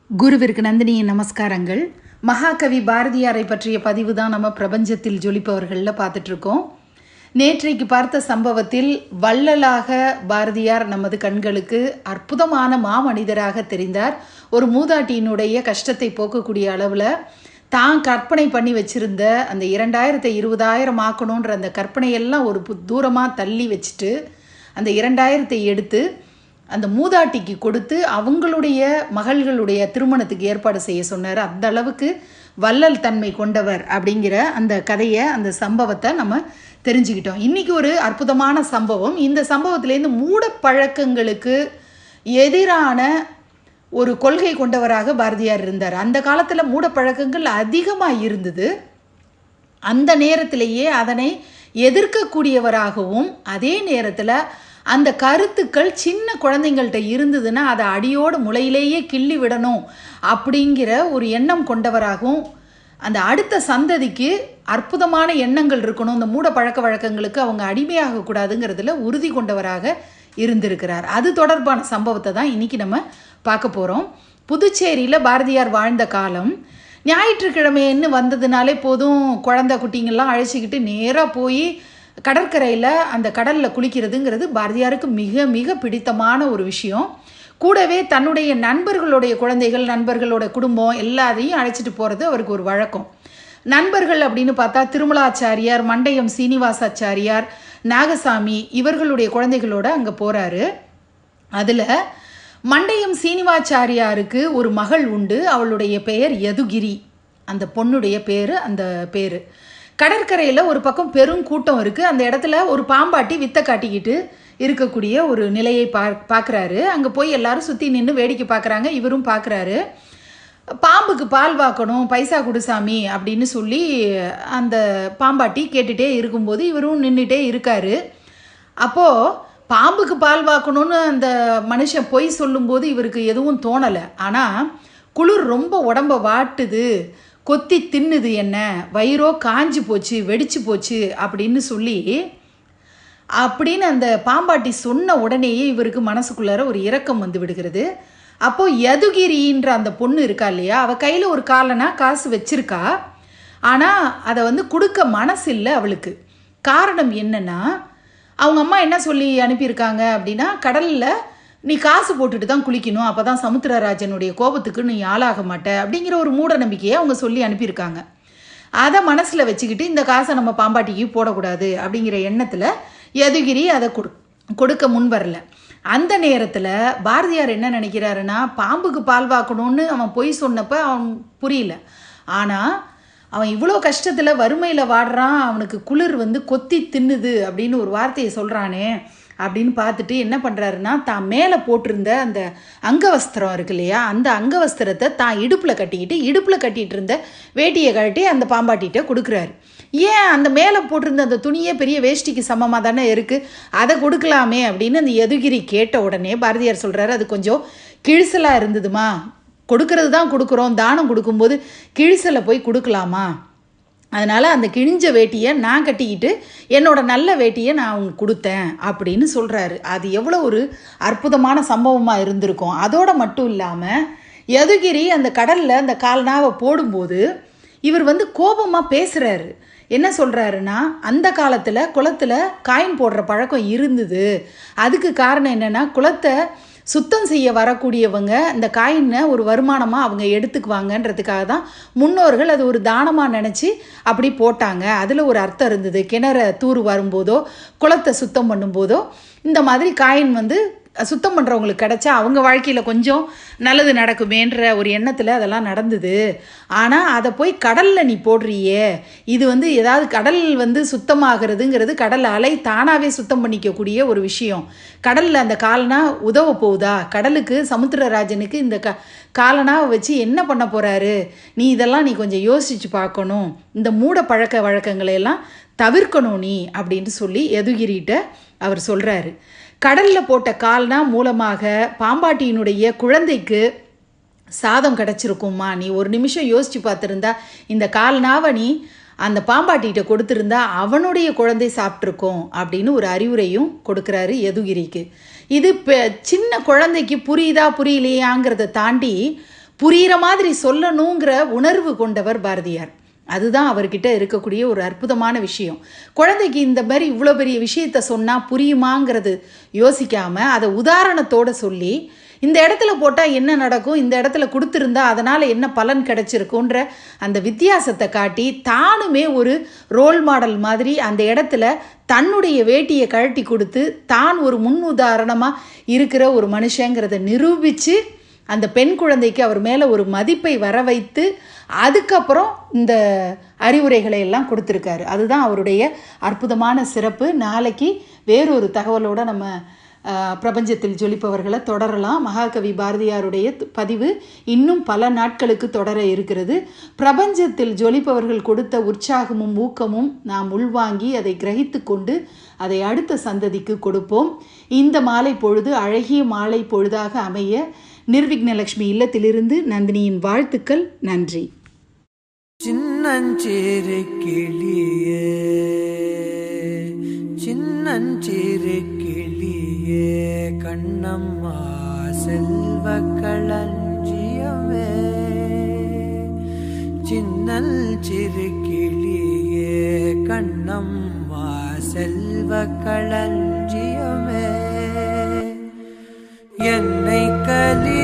குருவிற்கு நந்தினியின் நமஸ்காரங்கள். மகாகவி பாரதியாரை பற்றிய பதிவு தான் நம்ம பிரபஞ்சத்தில் ஜொலிப்பவர்களில் பார்த்துட்ருக்கோம். நேற்றைக்கு பார்த்த சம்பவத்தில் வள்ளலாக பாரதியார் நமது கண்களுக்கு அற்புதமான மாமனிதராக தெரிந்தார். ஒரு மூதாட்டியினுடைய கஷ்டத்தை போக்கக்கூடிய அளவில் தான் கற்பனை பண்ணி வச்சுருந்த அந்த 2000 20,000 ஆக்கணுன்ற அந்த கற்பனையெல்லாம் ஒரு தூரமாக தள்ளி வச்சுட்டு அந்த 2000 எடுத்து அந்த மூதாட்டிக்கு கொடுத்து அவங்களுடைய மகள்களுடைய திருமணத்துக்கு ஏற்பாடு செய்ய சொன்னார். அந்த அளவுக்கு வள்ளல் தன்மை கொண்டவர் அப்படிங்கிற அந்த கதையை, அந்த சம்பவத்தை நம்ம தெரிஞ்சுக்கிட்டோம். இன்றைக்கி ஒரு அற்புதமான சம்பவம். இந்த சம்பவத்திலேருந்து மூட பழக்கங்களுக்கு எதிரான ஒரு கொள்கை கொண்டவராக பாரதியார் இருந்தார். அந்த காலத்தில் மூட பழக்கங்கள் அதிகமாக இருந்தது. அந்த நேரத்திலேயே அதனை எதிர்க்கக்கூடியவராகவும், அதே நேரத்தில் அந்த கருத்துக்கள் சின்ன குழந்தைங்கள்ட்ட இருந்ததுன்னா அதை அடியோடு முளையிலேயே கிள்ளி விடணும் அப்படிங்கிற ஒரு எண்ணம் கொண்டவராகவும், அந்த அடுத்த சந்ததிக்கு அற்புதமான எண்ணங்கள் இருக்கணும், இந்த மூட பழக்க வழக்கங்களுக்கு அவங்க அடிமையாகக்கூடாதுங்கிறதுல உறுதி கொண்டவராக இருந்திருக்கிறார். அது தொடர்பான சம்பவத்தை தான் இன்றைக்கி நம்ம பார்க்க போகிறோம். புதுச்சேரியில் பாரதியார் வாழ்ந்த காலம். ஞாயிற்றுக்கிழமைன்னு வந்ததுனாலே போதும், குழந்தை குட்டிங்கெல்லாம் அழைச்சிக்கிட்டு நேராக போய் கடற்கரையில் அந்த கடலில் குளிக்கிறதுங்கிறது பாரதியாருக்கு மிக மிக பிடித்தமான ஒரு விஷயம். கூடவே தன்னுடைய நண்பர்களுடைய குழந்தைகள், நண்பர்களோட குடும்பம் எல்லாத்தையும் அழைச்சிட்டு போகிறது அவருக்கு ஒரு வழக்கம். நண்பர்கள் அப்படின்னு பார்த்தா திருமலாச்சாரியார், மண்டையம் சீனிவாசாச்சாரியார், நாகசாமி இவர்களுடைய குழந்தைகளோடு அங்கே போகிறாரு. அதில் மண்டையம் சீனிவாச்சாரியாருக்கு ஒரு மகள் உண்டு. அவளுடைய பெயர் யதுகிரி. அந்த பொண்ணுடைய பேர் அந்த பேர். கடற்கரையில் ஒரு பக்கம் பெரும் கூட்டம் இருக்குது. அந்த இடத்துல ஒரு பாம்பாட்டி வித்தை காட்டிக்கிட்டு இருக்கக்கூடிய ஒரு நிலையை பார்க்குறாரு. அங்கே போய் எல்லாரும் சுற்றி நின்று வேடிக்கை பார்க்குறாங்க. இவரும் பார்க்குறாரு. பாம்புக்கு பால் வாக்கணும், பைசா குடுசாமி அப்படின்னு சொல்லி அந்த பாம்பாட்டி கேட்டுகிட்டே இருக்கும்போது இவரும் நின்றுட்டே இருக்கார். அப்போது பாம்புக்கு பால் வாக்கணும்னு அந்த மனுஷன் பொய் சொல்லும்போது இவருக்கு எதுவும் தோணலை. ஆனால் குளிர் ரொம்ப உடம்பை வாட்டுது, கொத்தி தின்னுது, என்ன வயிறோ காஞ்சி போச்சு, வெடிச்சு போச்சு அப்படின்னு அந்த பாம்பாட்டி சொன்ன உடனேயே இவருக்கு மனசுக்குள்ளார ஒரு இரக்கம் வந்து விடுகிறது. அப்போது யதுகிரின்ற அந்த பொண்ணு இருக்கா இல்லையா, அவள் கையில் ஒரு காசு வச்சிருக்கா. ஆனால் அதை கொடுக்க மனசு இல்லை அவளுக்கு. காரணம் என்னன்னா, அவங்க அம்மா என்ன சொல்லி அனுப்பியிருக்காங்க அப்படின்னா, கடலில் நீ காசு போட்டுட்டு தான் குளிக்கணும், அப்போ தான் சமுத்திரராஜனுடைய கோபத்துக்கு நீ ஆளாக மாட்ட அப்படிங்கிற ஒரு மூட நம்பிக்கையை அவங்க சொல்லி அனுப்பியிருக்காங்க. அதை மனசில் வச்சுக்கிட்டு இந்த காசை நம்ம பாம்பாட்டிக்கு போடக்கூடாது அப்படிங்கிற எண்ணத்தில் யதுகிரி அதை கொடுக்க முன் வரல. அந்த நேரத்தில் பாரதியார் என்ன நினைக்கிறாருன்னா, பாம்புக்கு பால் வாக்கணும்னு அவன் பொய் சொன்னப்போ அவன் புரியல. ஆனால் அவன் இவ்வளோ கஷ்டத்தில் வறுமையில் வாடுறான், அவனுக்கு குளிர் கொத்தி தின்னுது அப்படின்னு ஒரு வார்த்தையை சொல்கிறானே அப்படின்னு பார்த்துட்டு என்ன பண்ணுறாருன்னா, தான் மேலே போட்டிருந்த அந்த அங்கவஸ்திரம் இருக்கு இல்லையா, அந்த அங்கவஸ்திரத்தை தான் இடுப்பில் கட்டிகிட்டு இருந்த வேட்டியை கழட்டி அந்த பாம்பாட்டிகிட்ட கொடுக்குறாரு. ஏன் அந்த மேலே போட்டிருந்த அந்த துணியே பெரிய வேஷ்டிக்கு சமமாக தானே இருக்குது, அதை கொடுக்கலாமே அப்படின்னு அந்த யதுகிரி கேட்ட உடனே பாரதியார் சொல்கிறாரு, அது கொஞ்சம் கிழிசலாக இருந்ததுமா, கொடுக்கறது தான் கொடுக்குறோம், தானம் கொடுக்கும்போது கிழிசலை போய் கொடுக்கலாமா, அதனால் அந்த கிழிஞ்ச வேட்டியை நான் கட்டிக்கிட்டு என்னோட நல்ல வேட்டியை நான் அவங்க கொடுத்தேன் அப்படின்னு சொல்கிறாரு. அது எவ்வளோ ஒரு அற்புதமான சம்பவமாக இருந்திருக்கும். அதோடு மட்டும் இல்லாமல் யதுகிரி அந்த கடலில் அந்த கால்னாவை போடும்போது இவர் கோபமாக பேசுகிறாரு. என்ன சொல்கிறாருன்னா, அந்த காலத்தில் குளத்தில் காயின் போடுற பழக்கம் இருந்தது. அதுக்கு காரணம் என்னென்னா, குளத்தை சுத்தம் செய்ய வரக்கூடியவங்க இந்த காயினை ஒரு வருமானமாக அவங்க எடுத்துக்குவாங்கன்றதுக்காக தான் முன்னோர்கள் அது ஒரு தானமாக நினச்சி அப்படி போட்டாங்க. அதில் ஒரு அர்த்தம் இருந்தது. கிணற தூர் வரும்போதோ குளத்தை சுத்தம் பண்ணும்போதோ இந்த மாதிரி காயின் சுத்தம் பண்ணுறவங்களுக்கு கிடச்சா அவங்க வாழ்க்கையில் கொஞ்சம் நல்லது நடக்குமேன்ற ஒரு எண்ணத்தில் அதெல்லாம் நடந்தது. ஆனால் அதை போய் கடலில் நீ போடுறியே, இது ஏதாவது கடல் சுத்தமாகிறதுங்கிறது கடல் அலை தானாகவே சுத்தம் பண்ணிக்கக்கூடிய ஒரு விஷயம். கடலில் அந்த காலனா உதவ போகுதா, கடலுக்கு சமுத்திரராஜனுக்கு இந்த காலனாவை வச்சு என்ன பண்ண போகிறாரு, நீ இதெல்லாம் நீ கொஞ்சம் யோசித்து பார்க்கணும், இந்த மூட பழக்க வழக்கங்களை எல்லாம் தவிர்க்கணும் நீ அப்படின்னு சொல்லி யதுகிரிட்ட அவர் சொல்கிறாரு. கடலில் போட்ட கால்னா மூலமாக பாம்பாட்டியினுடைய குழந்தைக்கு சாதம் கிடச்சிருக்கும்மா, நீ ஒரு நிமிஷம் யோசித்து பார்த்துருந்தா இந்த கால்னாவை நீ அந்த பாம்பாட்டிகிட்ட கொடுத்துருந்தா அவனுடைய குழந்தை சாப்பிட்ருக்கோம் அப்படின்னு ஒரு அறிவுரையும் கொடுக்குறாரு யதுகிரிக்கு. இது சின்ன குழந்தைக்கு புரியுதா புரியலையாங்கிறத தாண்டி புரிகிற மாதிரி சொல்லணுங்கிற உணர்வு கொண்டவர் பாரதியார். அதுதான் அவர்கிட்ட இருக்கக்கூடிய ஒரு அற்புதமான விஷயம். குழந்தைக்கு இந்த மாதிரி இவ்வளோ பெரிய விஷயத்த சொன்னால் புரியுமாங்கிறது யோசிக்காமல் அதை உதாரணத்தோடு சொல்லி, இந்த இடத்துல போட்டால் என்ன நடக்கும், இந்த இடத்துல கொடுத்துருந்தா அதனால் என்ன பலன் கிடைச்சிருக்குன்ற அந்த வித்தியாசத்தை காட்டி தானுமே ஒரு ரோல் மாடல் மாதிரி அந்த இடத்துல தன்னுடைய வேட்டியை கழட்டி கொடுத்து தான் ஒரு முன் உதாரணமாக இருக்கிற ஒரு மனுஷங்கிறத நிரூபித்து அந்த பெண் குழந்தைக்கு அவர் மேலே ஒரு மதிப்பை வர வைத்து அதுக்கப்புறம் இந்த அறிவுரைகளை எல்லாம் கொடுத்துருக்காரு. அதுதான் அவருடைய அற்புதமான சிறப்பு. நாளைக்கு வேறொரு தகவலோடு நம்ம பிரபஞ்சத்தில் ஜொலிப்பவர்களை தொடரலாம். மகாகவி பாரதியாருடைய பதிவு இன்னும் பல நாட்களுக்கு தொடர இருக்கிறது. பிரபஞ்சத்தில் ஜொலிப்பவர்கள் கொடுத்த உற்சாகமும் ஊக்கமும் நாம் உள்வாங்கி அதை கிரகித்து கொண்டு அதை அடுத்த சந்ததிக்கு கொடுப்போம். இந்த மாலை பொழுது அழகிய மாலை பொழுதாக அமைய நிர்விக்னலட்சுமி இல்லத்திலிருந்து நந்தினியின் வாழ்த்துக்கள். நன்றி. சின்னஞ்சிறு கிளியே, சின்னஞ்சிறு கிளியே, கண்ணம்மா செல்வ களஞ்சியமே, சின்னல் சிறு கிளியே, கண்ணம்மா செல்வ களஞ்சியமே, என்னை கலி